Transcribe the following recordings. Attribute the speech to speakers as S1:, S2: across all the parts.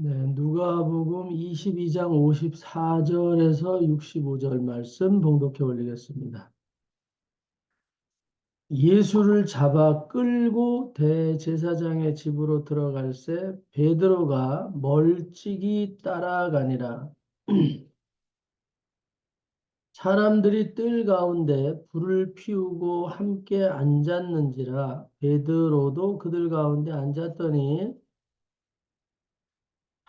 S1: 네, 누가복음 22장 54절에서 65절 말씀 봉독해 올리겠습니다. 예수를 잡아 끌고 대제사장의 집으로 들어갈새 베드로가 멀찍이 따라가니라. 사람들이 뜰 가운데 불을 피우고 함께 앉았는지라. 베드로도 그들 가운데 앉았더니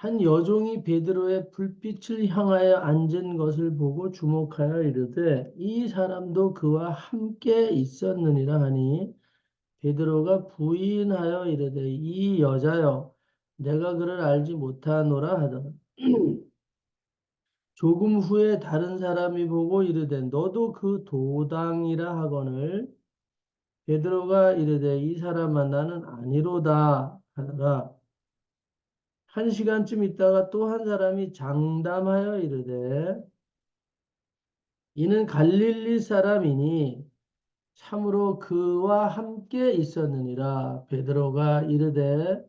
S1: 한 여종이 베드로의 불빛을 향하여 앉은 것을 보고 주목하여 이르되 이 사람도 그와 함께 있었느니라 하니, 베드로가 부인하여 이르되 이 여자여, 내가 그를 알지 못하노라 하더라. 조금 후에 다른 사람이 보고 이르되 너도 그 도당이라 하거늘, 베드로가 이르되 이 사람아 나는 아니로다 하더라. 한 시간쯤 있다가 또 한 사람이 장담하여 이르되 이는 갈릴리 사람이니 참으로 그와 함께 있었느니라. 베드로가 이르되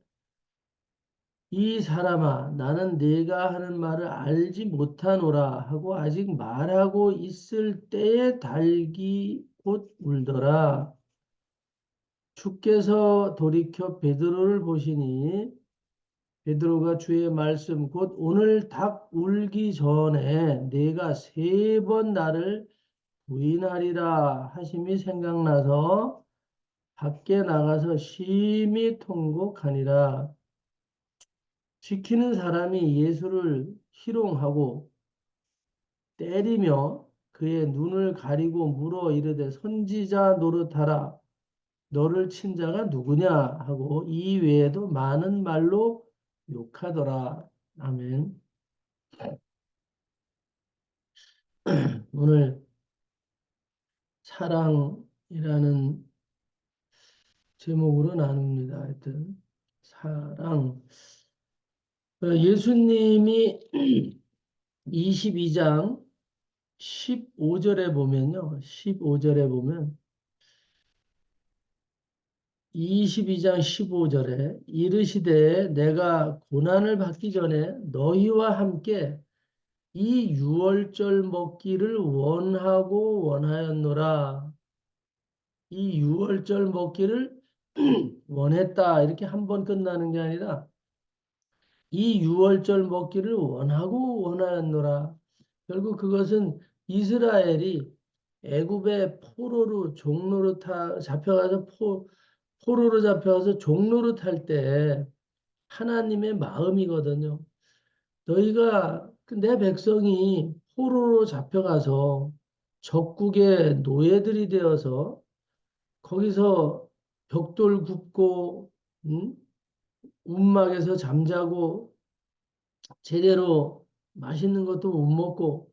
S1: 이 사람아 나는 네가 하는 말을 알지 못하노라 하고 아직 말하고 있을 때에 닭이 곧 울더라. 주께서 돌이켜 베드로를 보시니 베드로가 주의 말씀 곧 오늘 닭 울기 전에 네가 세 번 나를 부인하리라 하심이 생각나서 밖에 나가서 심히 통곡하니라. 지키는 사람이 예수를 희롱하고 때리며 그의 눈을 가리고 물어 이르되 선지자 노릇하라. 너를 친 자가 누구냐 하고 이 외에도 많은 말로 욕하더라. 아멘. 오늘 사랑이라는 제목으로 나눕니다. 하여튼 사랑. 예수님이 22장 15절에 보면요. 15절에 보면 22장 15절에 이르시되 내가 고난을 받기 전에 너희와 함께 이 유월절 먹기를 원하고 원하였노라. 이 유월절 먹기를 원했다. 이렇게 한 번 끝나는 게 아니라 이 유월절 먹기를 원하고 원하였노라. 결국 그것은 이스라엘이 애굽의 포로로 종로로 잡혀가서 포로로 잡혀가서 종로로 탈 때 하나님의 마음이거든요. 너희가 내 백성이 포로로 잡혀가서 적국의 노예들이 되어서 거기서 벽돌 굽고 움막에서 잠자고 제대로 맛있는 것도 못 먹고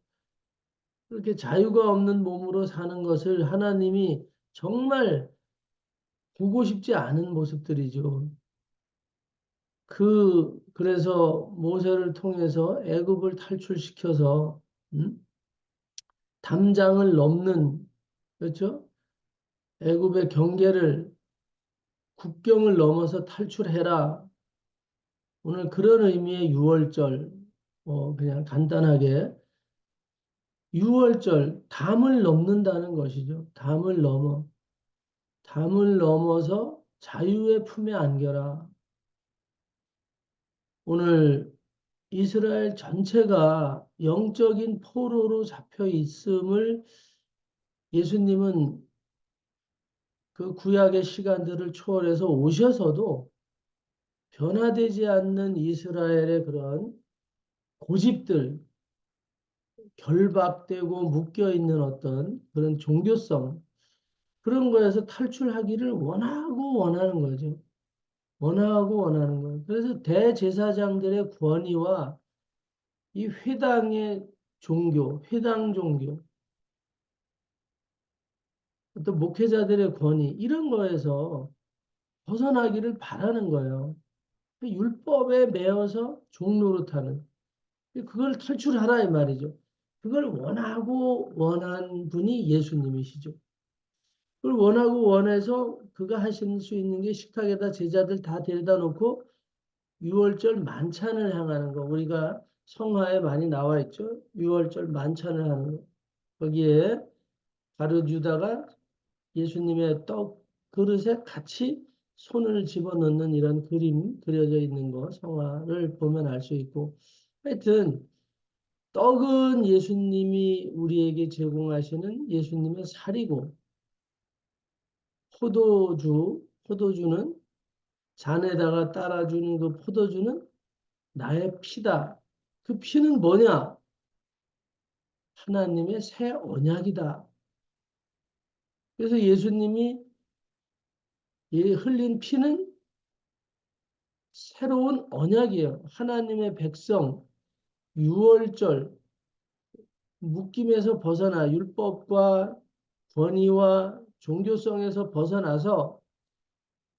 S1: 그렇게 자유가 없는 몸으로 사는 것을 하나님이 정말 보고 싶지 않은 모습들이죠. 그래서 모세를 통해서 애굽을 탈출시켜서 담장을 넘는, 그렇죠? 애굽의 경계를 국경을 넘어서 탈출해라. 오늘 그런 의미의 유월절, 그냥 간단하게 유월절 담을 넘는다는 것이죠. 담을 넘어서 자유의 품에 안겨라. 오늘 이스라엘 전체가 영적인 포로로 잡혀 있음을 예수님은 그 구약의 시간들을 초월해서 오셔서도 변화되지 않는 이스라엘의 그런 고집들, 결박되고 묶여 있는 어떤 그런 종교성, 그런 거에서 탈출하기를 원하고 원하는 거죠. 원하고 원하는 거예요. 그래서 대제사장들의 권위와 이 회당의 종교, 회당 종교, 어떤 목회자들의 권위, 이런 거에서 벗어나기를 바라는 거예요. 율법에 매여서 종노릇하는, 그걸 탈출하라 이 말이죠. 그걸 원하고 원한 분이 예수님이시죠. 그걸 원하고 원해서 그가 하실 수 있는 게 식탁에다 제자들 다 데려다 놓고 유월절 만찬을 향하는 거. 우리가 성화에 많이 나와 있죠. 유월절 만찬을 하는 거. 거기에 가룟 유다가 예수님의 떡 그릇에 같이 손을 집어넣는 이런 그림 그려져 있는 거 성화를 보면 알 수 있고 하여튼 떡은 예수님이 우리에게 제공하시는 예수님의 살이고 포도주는 잔에다가 따라주는 그 포도주는 나의 피다. 그 피는 뭐냐? 하나님의 새 언약이다. 그래서 예수님이 이 흘린 피는 새로운 언약이에요. 하나님의 백성, 유월절, 묶임에서 벗어나 율법과 권위와 종교성에서 벗어나서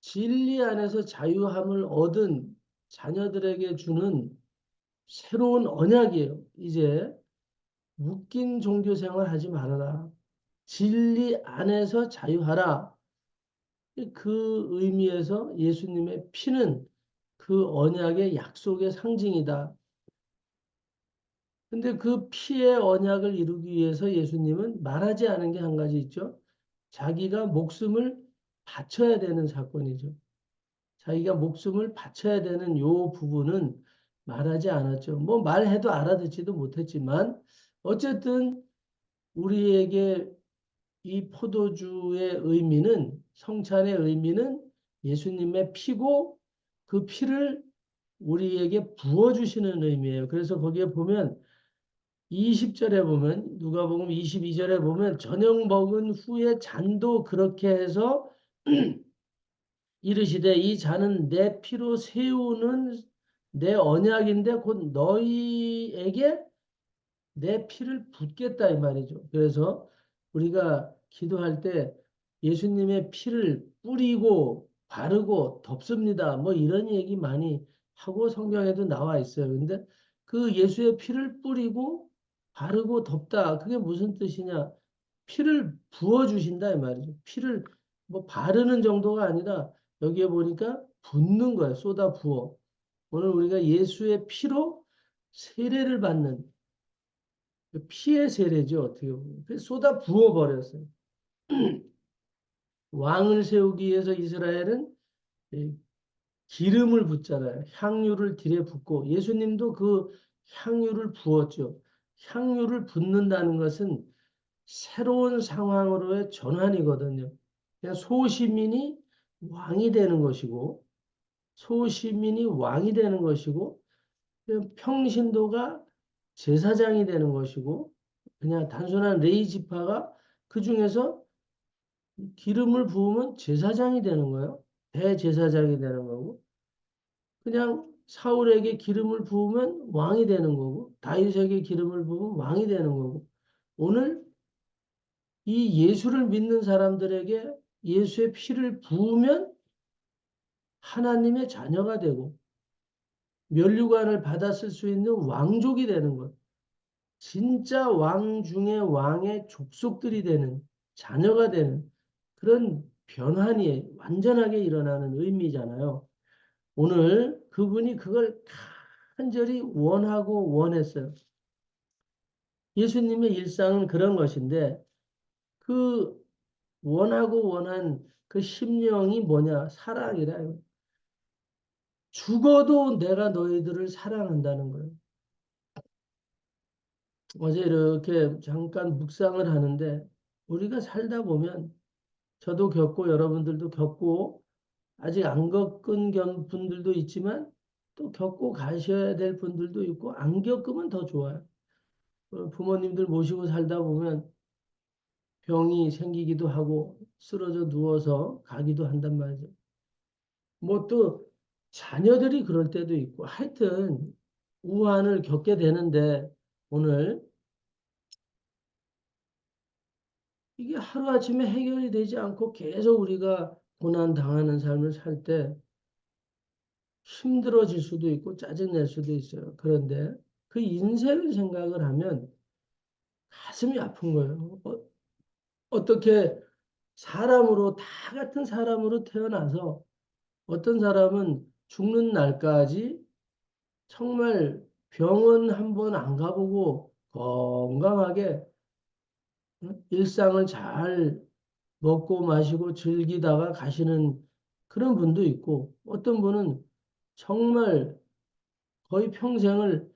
S1: 진리 안에서 자유함을 얻은 자녀들에게 주는 새로운 언약이에요. 이제 묶인 종교 생활 하지 말아라. 진리 안에서 자유하라. 그 의미에서 예수님의 피는 그 언약의 약속의 상징이다. 근데 그 피의 언약을 이루기 위해서 예수님은 말하지 않은 게 한 가지 있죠. 자기가 목숨을 바쳐야 되는 사건이죠. 자기가 목숨을 바쳐야 되는 요 부분은 말하지 않았죠. 뭐 말해도 알아듣지도 못했지만 어쨌든 우리에게 이 포도주의 의미는 성찬의 의미는 예수님의 피고 그 피를 우리에게 부어주시는 의미예요. 그래서 거기에 보면 20절에 보면 누가복음 22절에 보면 저녁 먹은 후에 잔도 그렇게 해서 이르시되 이 잔은 내 피로 세우는 내 언약인데 곧 너희에게 내 피를 붓겠다 이 말이죠. 그래서 우리가 기도할 때 예수님의 피를 뿌리고 바르고 덮습니다. 뭐 이런 얘기 많이 하고 성경에도 나와 있어요. 근데 그 예수의 피를 뿌리고 바르고 덮다. 그게 무슨 뜻이냐? 피를 부어 주신다 이 말이죠. 피를 뭐 바르는 정도가 아니라 여기에 보니까 붓는 거예요. 쏟아 부어. 오늘 우리가 예수의 피로 세례를 받는 피의 세례죠. 어떻게 보면. 그래서 쏟아 부어버렸어요. 왕을 세우기 위해서 이스라엘은 기름을 붓잖아요. 향유를 들에 붓고 예수님도 그 향유를 부었죠. 향유를 붓는다는 것은 새로운 상황으로의 전환이거든요. 그냥 소시민이 왕이 되는 것이고 소시민이 왕이 되는 것이고 평신도가 제사장이 되는 것이고 그냥 단순한 레이 지파가 그 중에서 기름을 부으면 제사장이 되는 거예요. 대제사장이 되는 거고 그냥 사울에게 기름을 부으면 왕이 되는 거고 다윗에게 기름을 부으면 왕이 되는 거고 오늘 이 예수를 믿는 사람들에게 예수의 피를 부으면 하나님의 자녀가 되고 면류관을 받았을 수 있는 왕족이 되는 것. 진짜 왕 중에 왕의 족속들이 되는 자녀가 되는 그런 변환이 완전하게 일어나는 의미잖아요. 오늘 그분이 그걸 간절히 원하고 원했어요. 예수님의 일상은 그런 것인데 그 원하고 원한 그 심령이 뭐냐? 사랑이라요. 죽어도 내가 너희들을 사랑한다는 거예요. 어제 이렇게 잠깐 묵상을 하는데 우리가 살다 보면 저도 겪고 여러분들도 겪고 아직 안 겪은 분들도 있지만 또 겪고 가셔야 될 분들도 있고 안 겪으면 더 좋아요. 부모님들 모시고 살다 보면 병이 생기기도 하고 쓰러져 누워서 가기도 한단 말이죠. 뭐 또 자녀들이 그럴 때도 있고 하여튼 우환을 겪게 되는데 오늘 이게 하루아침에 해결이 되지 않고 계속 우리가 고난 당하는 삶을 살 때 힘들어질 수도 있고 짜증낼 수도 있어요. 그런데 그 인생을 생각을 하면 가슴이 아픈 거예요. 어떻게 사람으로 다 같은 사람으로 태어나서 어떤 사람은 죽는 날까지 정말 병원 한 번 안 가보고 건강하게 일상을 잘 먹고 마시고 즐기다가 가시는 그런 분도 있고, 어떤 분은 정말 거의 평생을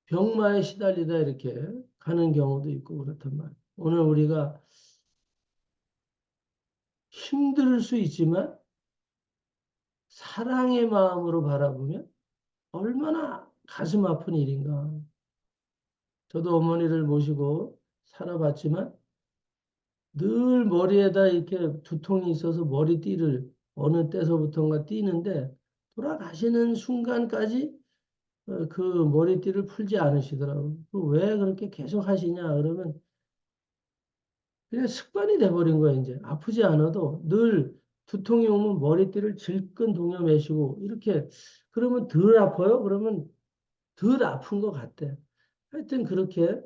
S1: 병마에 시달리다 이렇게 가는 경우도 있고 그렇단 말이에요. 오늘 우리가 힘들 수 있지만 사랑의 마음으로 바라보면 얼마나 가슴 아픈 일인가. 저도 어머니를 모시고 살아봤지만 늘 머리에다 이렇게 두통이 있어서 머리띠를 어느 때서부턴가 띠는데 돌아가시는 순간까지 그 머리띠를 풀지 않으시더라고요. 왜 그렇게 계속 하시냐 그러면 그냥 습관이 돼버린 거예요. 이제 아프지 않아도 늘 두통이 오면 머리띠를 질끈 동여매시고 이렇게 그러면 덜 아파요? 그러면 덜 아픈 것 같대. 하여튼 그렇게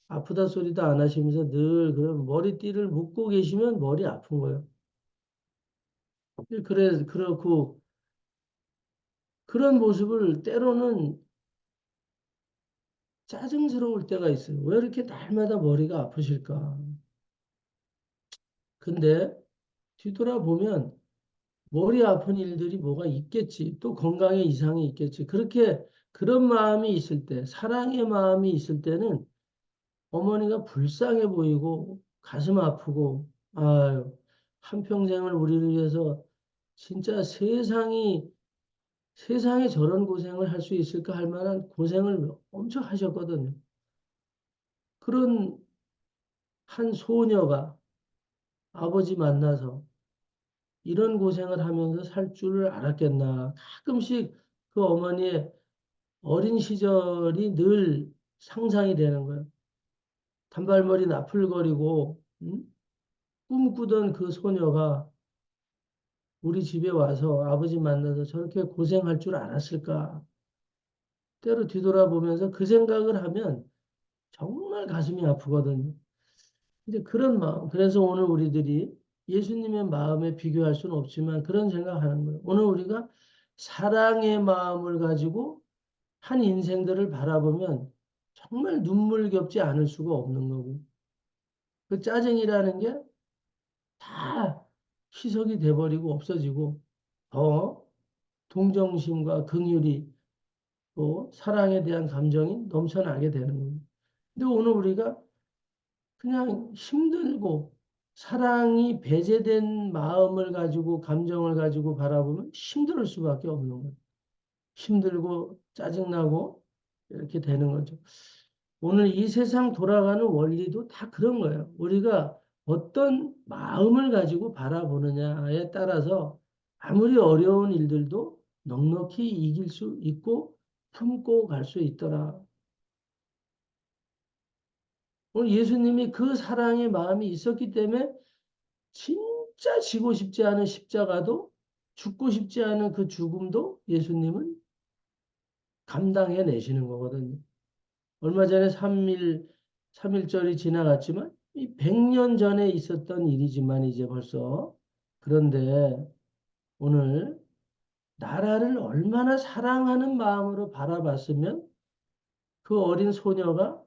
S1: 아프다 소리도 안 하시면서 늘 그런 머리띠를 묶고 계시면 머리 아픈 거예요. 그래, 그렇고, 그런 모습을 때로는 짜증스러울 때가 있어요. 왜 이렇게 날마다 머리가 아프실까? 근데 뒤돌아보면 머리 아픈 일들이 뭐가 있겠지. 또 건강에 이상이 있겠지. 그렇게 그런 마음이 있을 때, 사랑의 마음이 있을 때는 어머니가 불쌍해 보이고 가슴 아프고, 아유, 한평생을 우리를 위해서 진짜 세상에 저런 고생을 할 수 있을까 할 만한 고생을 엄청 하셨거든요. 그런 한 소녀가 아버지 만나서 이런 고생을 하면서 살 줄을 알았겠나. 가끔씩 그 어머니의 어린 시절이 늘 상상이 되는 거예요. 단발머리 나풀거리고 꿈꾸던 그 소녀가 우리 집에 와서 아버지 만나서 저렇게 고생할 줄 알았을까. 때로 뒤돌아보면서 그 생각을 하면 정말 가슴이 아프거든요. 이제 그런 마음. 그래서 오늘 우리들이 예수님의 마음에 비교할 수는 없지만 그런 생각하는 거예요. 오늘 우리가 사랑의 마음을 가지고 한 인생들을 바라보면 정말 눈물겹지 않을 수가 없는 거고. 그 짜증이라는 게 다 희석이 돼버리고 없어지고 더 동정심과 긍휼이 또 사랑에 대한 감정이 넘쳐나게 되는 거예요. 근데 오늘 우리가 그냥 힘들고 사랑이 배제된 마음을 가지고 감정을 가지고 바라보면 힘들 수밖에 없는 거예요. 힘들고 짜증나고 이렇게 되는 거죠. 오늘 이 세상 돌아가는 원리도 다 그런 거예요. 우리가 어떤 마음을 가지고 바라보느냐에 따라서 아무리 어려운 일들도 넉넉히 이길 수 있고 품고 갈 수 있더라. 오늘 예수님이 그 사랑의 마음이 있었기 때문에 진짜 지고 싶지 않은 십자가도 죽고 싶지 않은 그 죽음도 예수님은 감당해 내시는 거거든요. 얼마 전에 3일절이 지나갔지만 이 100년 전에 있었던 일이지만 이제 벌써 그런데 오늘 나라를 얼마나 사랑하는 마음으로 바라봤으면 그 어린 소녀가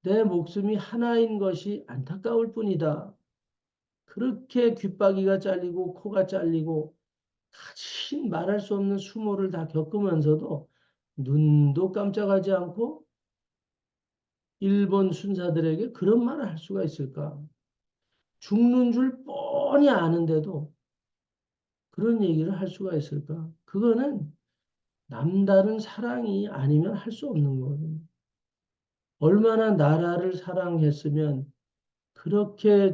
S1: 내 목숨이 하나인 것이 안타까울 뿐이다. 그렇게 귓바퀴가 잘리고 코가 잘리고 가진 말할 수 없는 수모를 다 겪으면서도 눈도 깜짝하지 않고 일본 순사들에게 그런 말을 할 수가 있을까? 죽는 줄 뻔히 아는데도 그런 얘기를 할 수가 있을까? 그거는 남다른 사랑이 아니면 할 수 없는 거거든요. 얼마나 나라를 사랑했으면 그렇게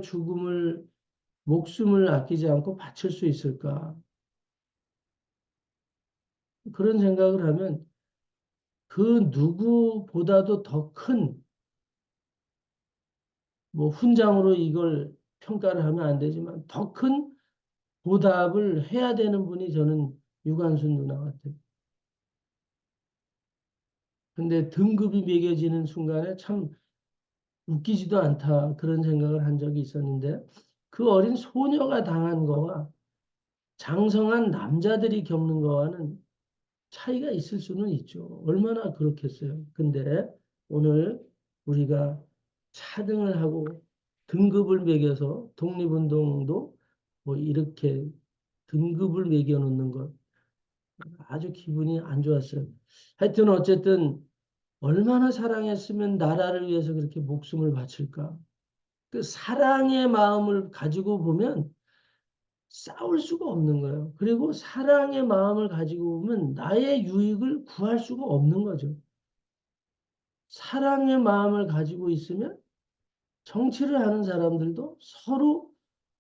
S1: 목숨을 아끼지 않고 바칠 수 있을까? 그런 생각을 하면 그 누구보다도 더 큰, 뭐 훈장으로 이걸 평가를 하면 안 되지만 더 큰 보답을 해야 되는 분이 저는 유관순 누나 같아요. 근데 등급이 매겨지는 순간에 참 웃기지도 않다 그런 생각을 한 적이 있었는데 그 어린 소녀가 당한 거와 장성한 남자들이 겪는 거와는 차이가 있을 수는 있죠. 얼마나 그렇겠어요. 근데 오늘 우리가 차등을 하고 등급을 매겨서 독립운동도 뭐 이렇게 등급을 매겨 놓는 것 아주 기분이 안 좋았어요. 하여튼 어쨌든 얼마나 사랑했으면 나라를 위해서 그렇게 목숨을 바칠까. 그 사랑의 마음을 가지고 보면 싸울 수가 없는 거예요. 그리고 사랑의 마음을 가지고 보면 나의 유익을 구할 수가 없는 거죠. 사랑의 마음을 가지고 있으면 정치를 하는 사람들도 서로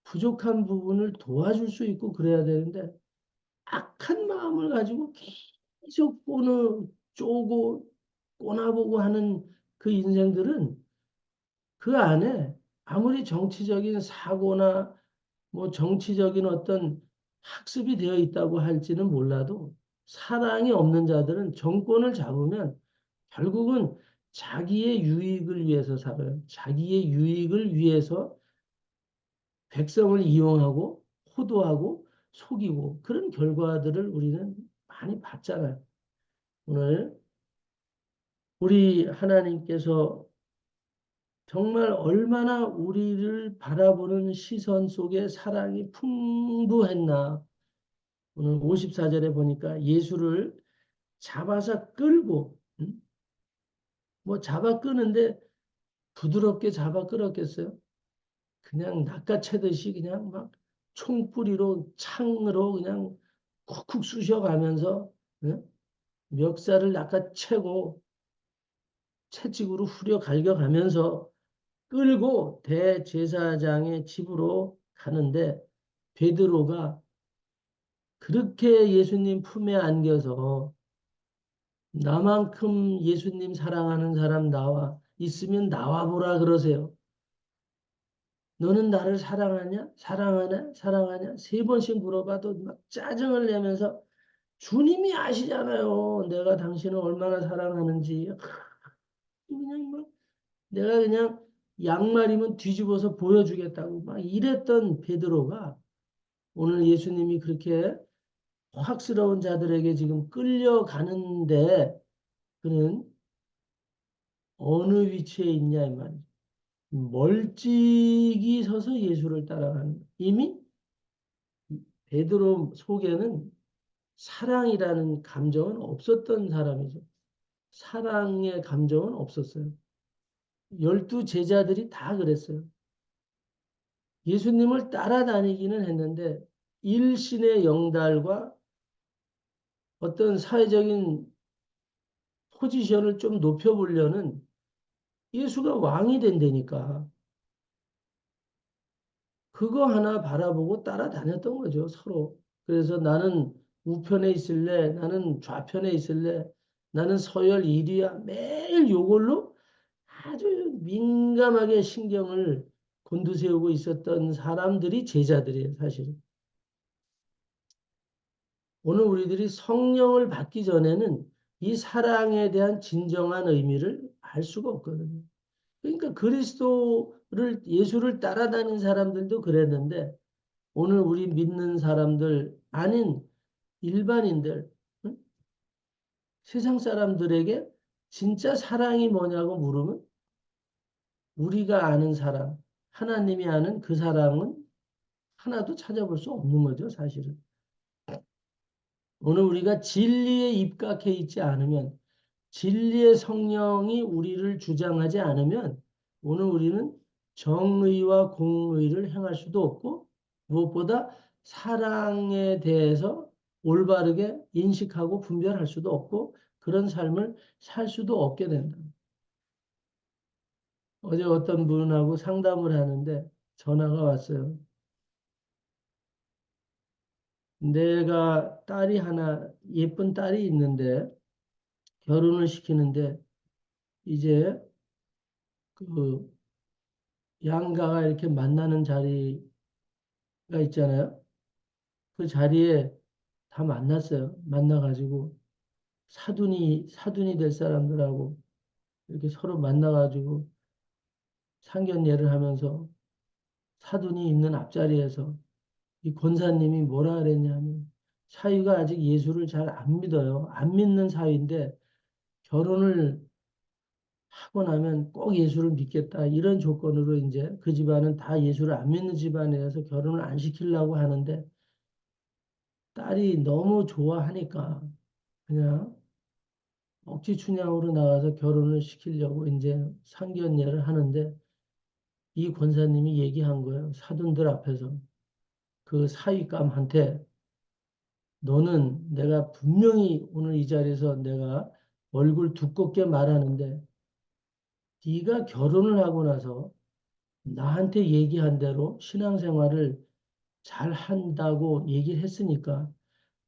S1: 부족한 부분을 도와줄 수 있고 그래야 되는데 악한 마음을 가지고 계속 쪼고 꼬나보고 하는 그 인생들은 그 안에 아무리 정치적인 사고나 뭐 정치적인 어떤 학습이 되어 있다고 할지는 몰라도 사랑이 없는 자들은 정권을 잡으면 결국은 자기의 유익을 위해서 살아요. 자기의 유익을 위해서 백성을 이용하고 호도하고 속이고 그런 결과들을 우리는 많이 봤잖아요. 오늘 우리 하나님께서 정말 얼마나 우리를 바라보는 시선 속에 사랑이 풍부했나. 오늘 54절에 보니까 예수를 잡아서 끌고, 뭐 잡아 끄는데 부드럽게 잡아 끌었겠어요? 그냥 낚아채듯이 그냥 막 총뿌리로 창으로 그냥 쿡쿡 쑤셔가면서 응? 멱살을 낚아채고 채찍으로 후려 갈겨가면서 끌고 대제사장의 집으로 가는데 베드로가 그렇게 예수님 품에 안겨서 나만큼 예수님 사랑하는 사람 나와 있으면 나와 보라 그러세요. 너는 나를 사랑하냐? 사랑하냐? 사랑하냐? 세 번씩 물어봐도 막 짜증을 내면서 주님이 아시잖아요. 내가 당신을 얼마나 사랑하는지. 그냥 막 내가 그냥 양말이면 뒤집어서 보여주겠다고 막 이랬던 베드로가 오늘 예수님이 그렇게 확스러운 자들에게 지금 끌려가는데 그는 어느 위치에 있냐 이 말이죠. 멀찍이 서서 예수를 따라가는 거예요. 이미 베드로 속에는 사랑이라는 감정은 없었던 사람이죠. 사랑의 감정은 없었어요. 12제자들이 다 그랬어요. 예수님을 따라다니기는 했는데 일신의 영달과 어떤 사회적인 포지션을 좀 높여보려는 예수가 왕이 된다니까. 그거 하나 바라보고 따라다녔던 거죠, 서로. 그래서 나는 우편에 있을래, 나는 좌편에 있을래, 나는 서열 1위야. 매일 요걸로 아주 민감하게 신경을 곤두세우고 있었던 사람들이 제자들이에요, 사실은. 오늘 우리들이 성령을 받기 전에는 이 사랑에 대한 진정한 의미를 알 수가 없거든요. 그러니까 그리스도를, 예수를 따라다니는 사람들도 그랬는데 오늘 우리 믿는 사람들 아닌 일반인들, 응? 세상 사람들에게 진짜 사랑이 뭐냐고 물으면 우리가 아는 사랑, 하나님이 아는 그 사랑은 하나도 찾아볼 수 없는 거죠, 사실은. 오늘 우리가 진리에 입각해 있지 않으면, 진리의 성령이 우리를 주장하지 않으면, 오늘 우리는 정의와 공의를 행할 수도 없고, 무엇보다 사랑에 대해서 올바르게 인식하고 분별할 수도 없고, 그런 삶을 살 수도 없게 된다. 어제 어떤 분하고 상담을 하는데 전화가 왔어요. 내가 딸이 하나, 예쁜 딸이 있는데, 결혼을 시키는데, 이제 그 양가가 이렇게 만나는 자리가 있잖아요. 그 자리에 다 만났어요. 만나가지고 사돈이 될 사람들하고 이렇게 서로 만나가지고 상견례를 하면서 사돈이 있는 앞자리에서 이 권사님이 뭐라 그랬냐면 사위가 아직 예수를 잘 안 믿어요. 안 믿는 사위인데 결혼을 하고 나면 꼭 예수를 믿겠다. 이런 조건으로 이제 그 집안은 다 예수를 안 믿는 집안이라서 결혼을 안 시키려고 하는데 딸이 너무 좋아하니까 그냥 억지 춘향으로 나와서 결혼을 시키려고 이제 상견례를 하는데 이 권사님이 얘기한 거예요. 사돈들 앞에서. 그 사위감한테 너는 내가 분명히 오늘 이 자리에서 내가 얼굴 두껍게 말하는데 네가 결혼을 하고 나서 나한테 얘기한 대로 신앙생활을 잘 한다고 얘기를 했으니까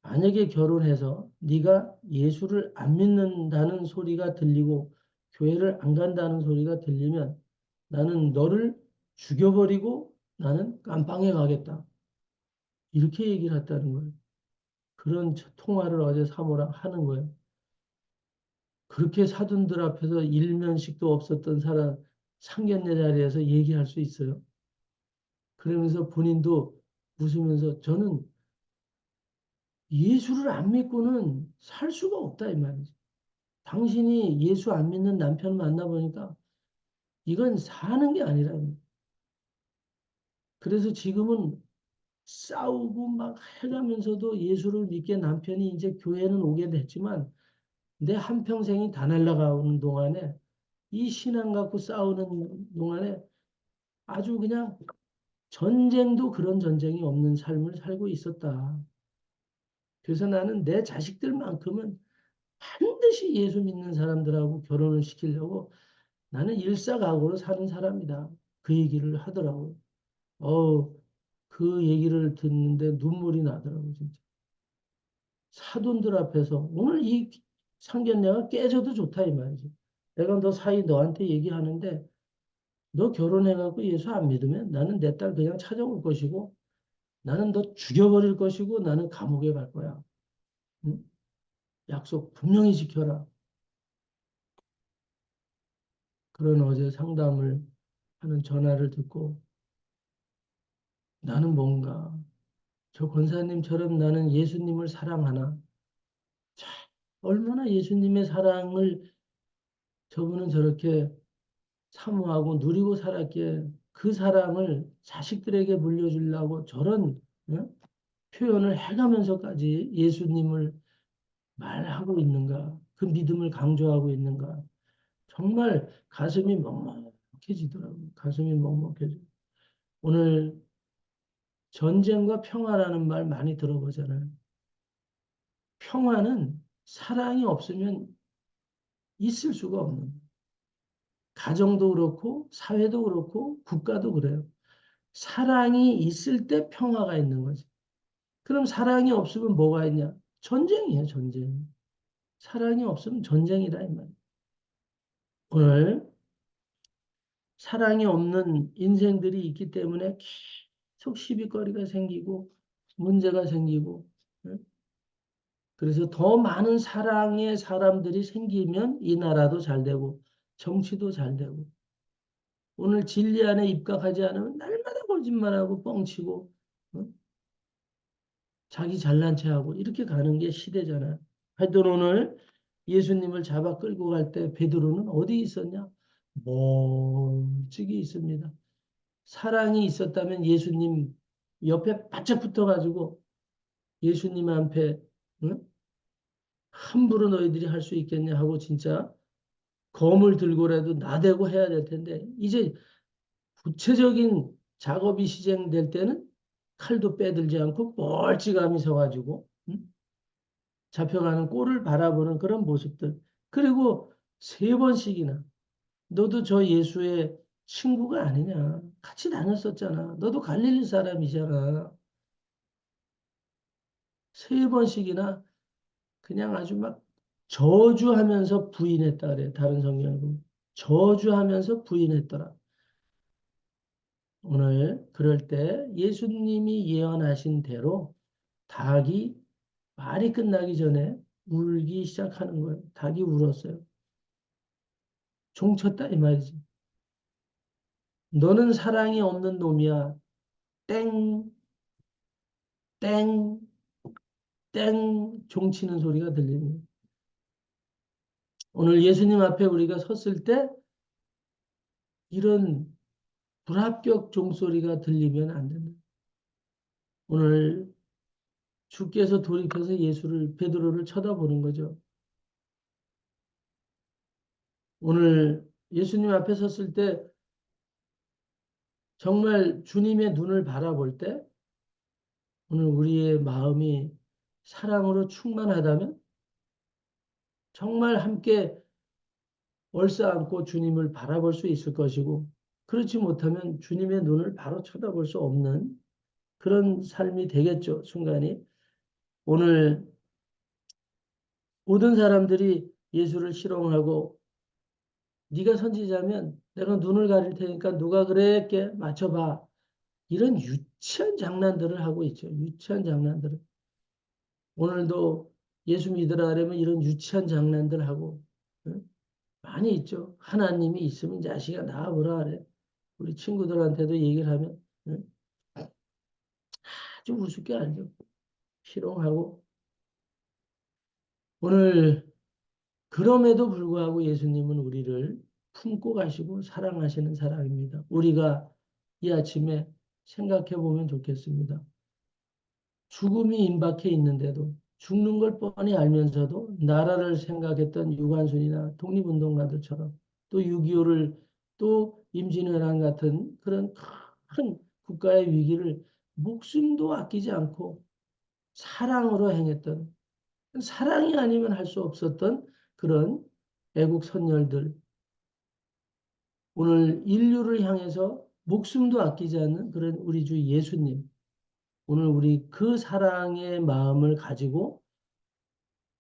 S1: 만약에 결혼해서 네가 예수를 안 믿는다는 소리가 들리고 교회를 안 간다는 소리가 들리면 나는 너를 죽여버리고 나는 깜빵에 가겠다. 이렇게 얘기를 했다는 거예요. 그런 통화를 어제 사모랑 하는 거예요. 그렇게 사돈들 앞에서 일면식도 없었던 사람 상견례 자리에서 얘기할 수 있어요. 그러면서 본인도 웃으면서 저는 예수를 안 믿고는 살 수가 없다 이 말이죠. 당신이 예수 안 믿는 남편을 만나보니까 이건 사는 게 아니라 그래서 지금은 싸우고 막 해가면서도 예수를 믿게 남편이 이제 교회는 오게 됐지만 내 한평생이 다 날아가는 동안에 이 신앙 갖고 싸우는 동안에 아주 그냥 전쟁도 그런 전쟁이 없는 삶을 살고 있었다. 그래서 나는 내 자식들만큼은 반드시 예수 믿는 사람들하고 결혼을 시키려고 나는 일사각오로 사는 사람이다. 그 얘기를 하더라고요. 그 얘기를 듣는데 눈물이 나더라고요, 진짜. 사돈들 앞에서 오늘 이 상견례가 깨져도 좋다 이 말이지. 내가 너 사이 너한테 얘기하는데 너 결혼해갖고 예수 안 믿으면 나는 내 딸 그냥 찾아올 것이고 나는 너 죽여버릴 것이고 나는 감옥에 갈 거야. 응? 약속 분명히 지켜라. 그런 어제 상담을 하는 전화를 듣고 나는 뭔가 저 권사님처럼 나는 예수님을 사랑하나? 참, 얼마나 예수님의 사랑을 저분은 저렇게 사모하고 누리고 살았기에 그 사랑을 자식들에게 물려주려고 저런 표현을 해가면서까지 예수님을 말하고 있는가? 그 믿음을 강조하고 있는가? 정말 가슴이 먹먹해지더라고요. 가슴이 먹먹해져. 오늘 전쟁과 평화라는 말 많이 들어보잖아요. 평화는 사랑이 없으면 있을 수가 없는 거예요. 가정도 그렇고 사회도 그렇고 국가도 그래요. 사랑이 있을 때 평화가 있는 거지. 그럼 사랑이 없으면 뭐가 있냐? 전쟁이에요, 전쟁. 사랑이 없으면 전쟁이다, 이 말이에요. 오늘 사랑이 없는 인생들이 있기 때문에 계속 시비거리가 생기고 문제가 생기고 응? 그래서 더 많은 사랑의 사람들이 생기면 이 나라도 잘 되고 정치도 잘 되고 오늘 진리 안에 입각하지 않으면 날마다 거짓말하고 뻥치고 응? 자기 잘난 체하고 이렇게 가는 게 시대잖아요. 하여튼 오늘 예수님을 잡아 끌고 갈 때 베드로는 어디 있었냐? 멀찍이 있습니다. 사랑이 있었다면 예수님 옆에 바짝 붙어가지고 예수님 앞에 응? 함부로 너희들이 할 수 있겠냐 하고 진짜 검을 들고라도 나대고 해야 될 텐데 이제 구체적인 작업이 시행될 때는 칼도 빼들지 않고 멀찌감이 서가지고 응? 잡혀가는 꼴을 바라보는 그런 모습들. 그리고 세 번씩이나 너도 저 예수의 친구가 아니냐. 같이 다녔었잖아. 너도 갈릴리 사람이잖아. 세 번씩이나 그냥 아주 막 저주하면서 부인했다 그래. 다른 성경에 보면. 저주하면서 부인했더라. 오늘 그럴 때 예수님이 예언하신 대로 닭이 말이 끝나기 전에 울기 시작하는 거예요. 닭이 울었어요. 종쳤다 이 말이지. 너는 사랑이 없는 놈이야. 땡. 땡, 땡 종치는 소리가 들립니다. 오늘 예수님 앞에 우리가 섰을 때 이런 불합격 종소리가 들리면 안 된다. 오늘 주께서 돌이켜서 베드로를 쳐다보는 거죠. 오늘 예수님 앞에 섰을 때 정말 주님의 눈을 바라볼 때 오늘 우리의 마음이 사랑으로 충만하다면 정말 함께 얼싸안고 주님을 바라볼 수 있을 것이고 그렇지 못하면 주님의 눈을 바로 쳐다볼 수 없는 그런 삶이 되겠죠, 순간이. 오늘 모든 사람들이 예수를 실용하고 네가 선지자면 내가 눈을 가릴 테니까 누가 그랬게 맞춰봐. 이런 유치한 장난들을 하고 있죠. 유치한 장난들을. 오늘도 예수 믿으라 하려면 이런 유치한 장난들 하고 응? 많이 있죠. 하나님이 있으면 자식아 나와보라 그래. 우리 친구들한테도 얘기를 하면 응? 아주 우습게 알죠. 희롱하고 오늘 그럼에도 불구하고 예수님은 우리를 품고 가시고 사랑하시는 사랑입니다. 우리가 이 아침에 생각해 보면 좋겠습니다. 죽음이 임박해 있는데도 죽는 걸 뻔히 알면서도 나라를 생각했던 유관순이나 독립운동가들처럼 또 6.25를 또 임진왜란 같은 그런 큰 국가의 위기를 목숨도 아끼지 않고 사랑으로 행했던 사랑이 아니면 할 수 없었던 그런 애국 선열들 오늘 인류를 향해서 목숨도 아끼지 않는 그런 우리 주 예수님 오늘 우리 그 사랑의 마음을 가지고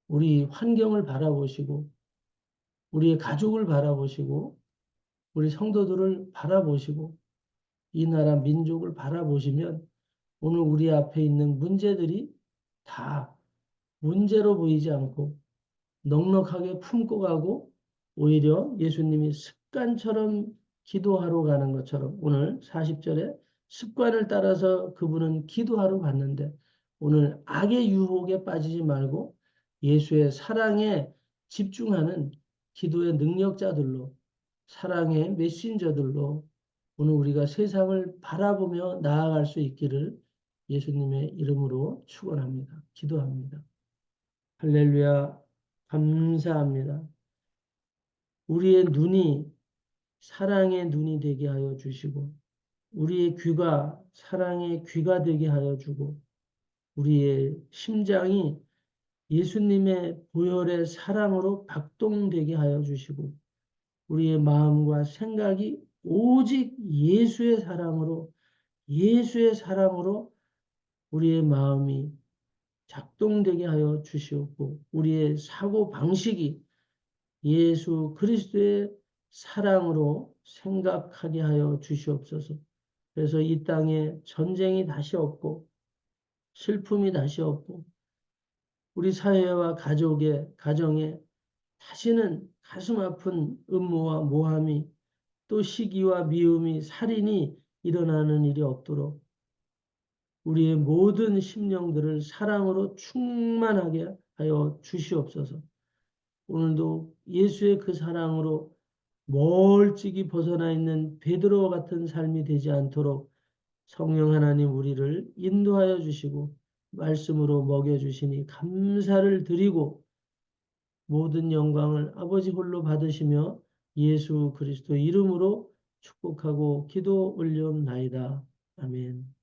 S1: 우리 환경을 바라보시고 우리의 가족을 바라보시고 우리 성도들을 바라보시고 이 나라 민족을 바라보시면 오늘 우리 앞에 있는 문제들이 다 문제로 보이지 않고 넉넉하게 품고 가고 오히려 예수님이 습관처럼 기도하러 가는 것처럼 오늘 40절에 습관을 따라서 그분은 기도하러 갔는데 오늘 악의 유혹에 빠지지 말고 예수의 사랑에 집중하는 기도의 능력자들로 사랑의 메신저들로 오늘 우리가 세상을 바라보며 나아갈 수 있기를 예수님의 이름으로 축원합니다. 기도합니다. 할렐루야. 감사합니다. 우리의 눈이 사랑의 눈이 되게 하여 주시고, 우리의 귀가 사랑의 귀가 되게 하여 주고, 우리의 심장이 예수님의 보혈의 사랑으로 박동되게 하여 주시고, 우리의 마음과 생각이 오직 예수의 사랑으로 우리의 마음이 작동되게 하여 주시옵고, 우리의 사고 방식이 예수 그리스도의 사랑으로 생각하게 하여 주시옵소서. 그래서 이 땅에 전쟁이 다시 없고 슬픔이 다시 없고 우리 사회와 가정에 다시는 가슴 아픈 음모와 모함이 또 시기와 미움이 살인이 일어나는 일이 없도록 우리의 모든 심령들을 사랑으로 충만하게 하여 주시옵소서. 오늘도 예수의 그 사랑으로 멀찍이 벗어나 있는 베드로와 같은 삶이 되지 않도록 성령 하나님 우리를 인도하여 주시고 말씀으로 먹여주시니 감사를 드리고 모든 영광을 아버지 홀로 받으시며 예수 그리스도 이름으로 축복하고 기도 올려옵나이다. 아멘.